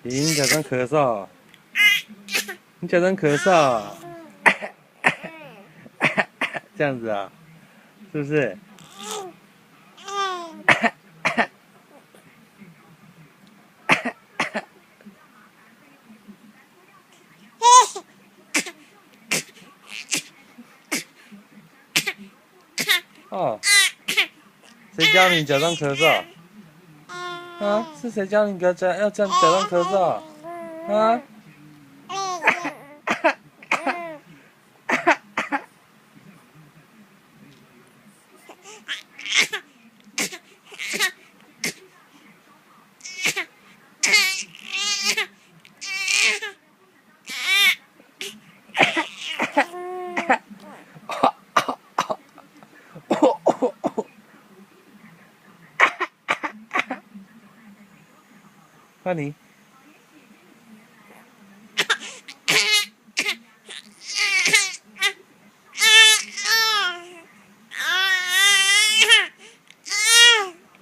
咦，你假装咳嗽，你假装咳嗽，这样子啊，是不是？哦，谁教你假装咳嗽？啊，是谁教你要这样假装咳嗽？啊？换你。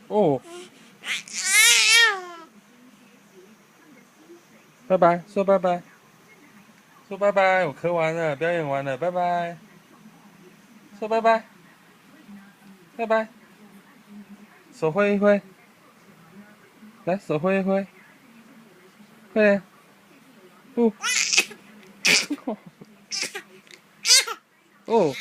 哦，拜拜，说拜拜，说拜拜，我咳完了，表演完了，拜拜，说拜拜，拜拜，手挥一挥，来，手挥一挥，快点，不，哦，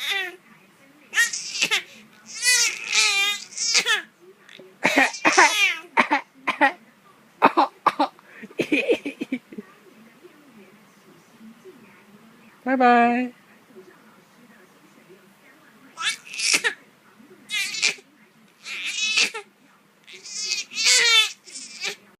拜拜。